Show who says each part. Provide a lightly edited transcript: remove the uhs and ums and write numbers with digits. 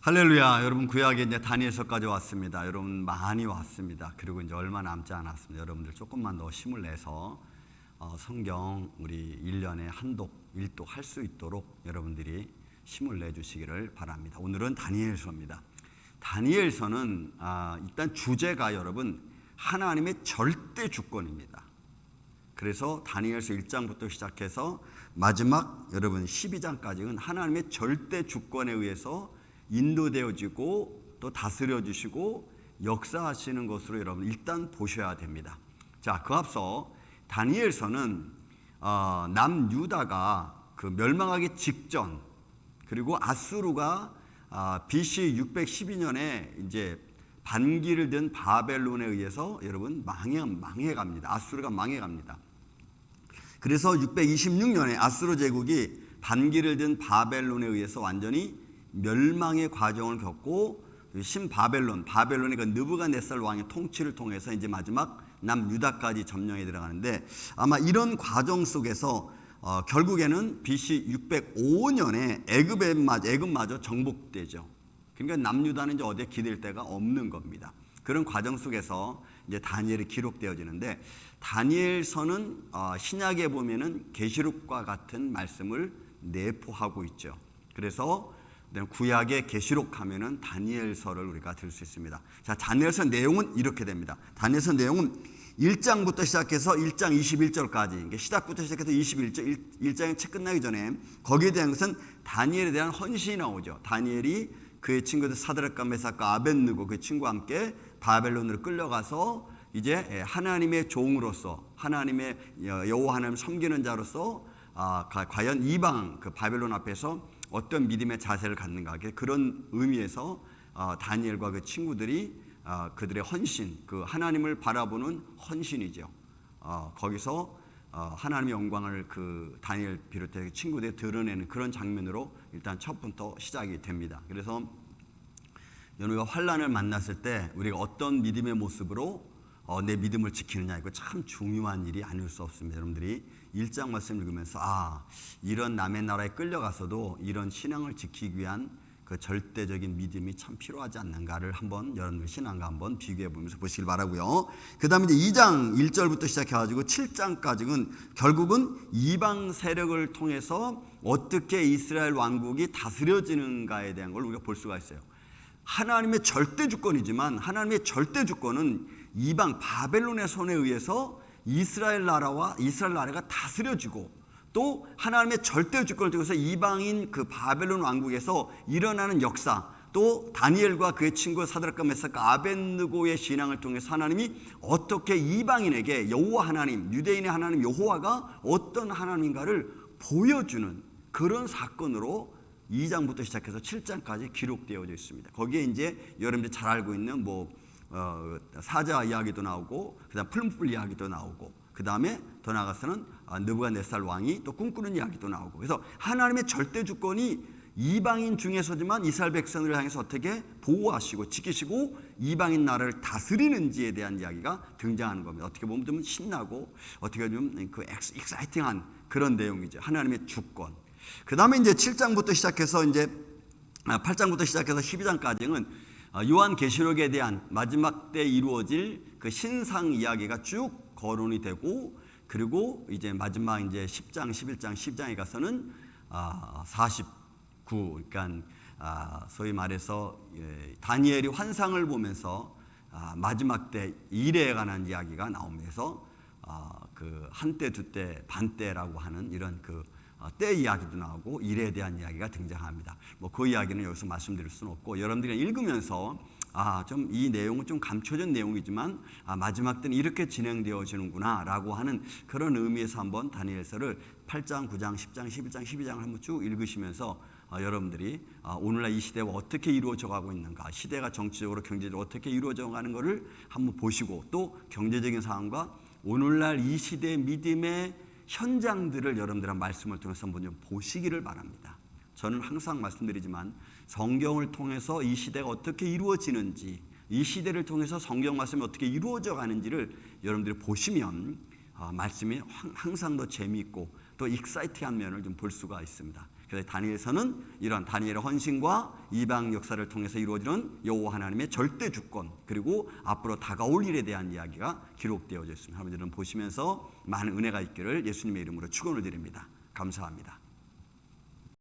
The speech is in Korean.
Speaker 1: 할렐루야. 여러분, 구약에 이제 다니엘서까지 왔습니다. 여러분 많이 왔습니다. 그리고 이제 얼마 남지 않았습니다. 여러분들 조금만 더 힘을 내서 성경 우리 1년에 한독, 일독 할 수 있도록 여러분들이 힘을 내주시기를 바랍니다. 오늘은 다니엘서입니다. 다니엘서는 일단 주제가 여러분 하나님의 절대 주권입니다. 그래서 다니엘서 1장부터 시작해서 마지막 여러분 12장까지는 하나님의 절대 주권에 의해서 인도되어지고 또 다스려주시고 역사하시는 것으로 여러분 일단 보셔야 됩니다. 자, 그 앞서 다니엘서는 남유다가 그 멸망하기 직전, 그리고 아수르가 BC 612년에 이제 반기를 든 바벨론에 의해서 여러분 망해갑니다. 아수르가 망해갑니다. 그래서 626년에 아수르 제국이 반기를 든 바벨론에 의해서 완전히 멸망의 과정을 겪고 바벨론의 그 느부갓네살 왕의 통치를 통해서 이제 마지막 남유다까지 점령에 들어가는데, 아마 이런 과정 속에서 결국에는 BC 605년에 애굽마저 정복되죠. 그러니까 남유다는 이제 어디에 기댈 데가 없는 겁니다. 그런 과정 속에서 이제 다니엘이 기록되어지는데, 다니엘서는 신약에 보면은 계시록과 같은 말씀을 내포하고 있죠. 그래서 구약의 계시록 하면은 다니엘서를 우리가 들 수 있습니다. 자, 다니엘서 내용은 이렇게 됩니다. 다니엘서 내용은 1장부터 시작해서 1장 21절까지, 시작부터 시작해서 21절, 1장의 책 끝나기 전에 거기에 대한 것은 다니엘에 대한 헌신이 나오죠. 다니엘이 그의 친구들 사드락과 메삭과 아벳느고 그 친구와 함께 바벨론으로 끌려가서 이제 하나님의 종으로서, 하나님의 여호와 하나님을 섬기는 자로서 과연 이방 그 바벨론 앞에서 어떤 믿음의 자세를 갖는가, 그런 의미에서 다니엘과 그 친구들이 그들의 헌신, 그 하나님을 바라보는 헌신이죠. 거기서 하나님의 영광을 그 다니엘 비롯해 친구들이 드러내는 그런 장면으로 일단 첫부터 시작이 됩니다. 그래서 우리가 환난을 만났을 때 우리가 어떤 믿음의 모습으로 내 믿음을 지키느냐, 이거 참 중요한 일이 아닐 수 없습니다. 여러분들이 1장 말씀 읽으면서 이런 남의 나라에 끌려가서도 이런 신앙을 지키기 위한 그 절대적인 믿음이 참 필요하지 않는가를 한번 여러분들 신앙과 한번 비교해 보면서 보시길 바라고요. 그 다음에 이제 2장 1절부터 시작해가지고 7장까지는 결국은 이방 세력을 통해서 어떻게 이스라엘 왕국이 다스려지는가에 대한 걸 우리가 볼 수가 있어요. 하나님의 절대 주권이지만 하나님의 절대 주권은 이방 바벨론의 손에 의해서 이스라엘 나라가 다스려지고, 또 하나님의 절대 주권을 통해서 이방인 그 바벨론 왕국에서 일어나는 역사, 또 다니엘과 그의 친구 사드락과 메삭과 아벳느고의 신앙을 통해서 하나님이 어떻게 이방인에게 여호와 하나님, 유대인의 하나님 여호와가 어떤 하나님인가를 보여주는 그런 사건으로 2장부터 시작해서 7장까지 기록되어져 있습니다. 거기에 이제 여러분들이 잘 알고 있는 사자 이야기도 나오고, 그다음 풀무불 이야기도 나오고, 그 다음에 더 나아가서는 느부갓네살 왕이 또 꿈꾸는 이야기도 나오고, 그래서 하나님의 절대 주권이 이방인 중에서지만 이스라엘 백성을 향해서 어떻게 보호하시고 지키시고 이방인 나라를 다스리는지에 대한 이야기가 등장하는 겁니다. 어떻게 보면 좀 신나고 어떻게 보면 그 익사이팅한 그런 내용이죠. 하나님의 주권. 그 다음에 이제 7장부터 시작해서 이제 8장부터 시작해서 12장까지는 요한계시록에 대한 마지막 때 이루어질 그 신상 이야기가 쭉 거론이 되고, 그리고 이제 마지막 이제 10장, 11장, 12장에 가서는 49, 그러니까 소위 말해서 다니엘이 환상을 보면서 마지막 때 일에 관한 이야기가 나옵니다. 그래서 그 한때, 두때, 반때라고 하는 이런 그 때 이야기도 나오고 일에 대한 이야기가 등장합니다. 그 이야기는 여기서 말씀드릴 수는 없고, 여러분들이 읽으면서 좀 이 내용은 좀 감춰진 내용이지만 마지막 때는 이렇게 진행되어지는구나 라고 하는 그런 의미에서 한번 다니엘서를 8장, 9장, 10장, 11장, 12장을 한번 쭉 읽으시면서 여러분들이 오늘날 이 시대가 어떻게 이루어져 가고 있는가, 시대가 정치적으로 경제적으로 어떻게 이루어져 가는 것을 한번 보시고, 또 경제적인 상황과 오늘날 이 시대의 믿음의 현장들을 여러분들의 말씀을 통해서 한번 좀 보시기를 바랍니다. 저는 항상 말씀드리지만 성경을 통해서 이 시대가 어떻게 이루어지는지, 이 시대를 통해서 성경 말씀이 어떻게 이루어져 가는지를 여러분들이 보시면 말씀이 항상 더 재미있고 또 익사이팅한 면을 좀 볼 수가 있습니다. 그래서 다니엘서는 이러한 다니엘의 헌신과 이방 역사를 통해서 이루어지는 여호와 하나님의 절대 주권, 그리고 앞으로 다가올 일에 대한 이야기가 기록되어져 있습니다. 여러분들은 보시면서 많은 은혜가 있기를 예수님의 이름으로 축원을 드립니다. 감사합니다.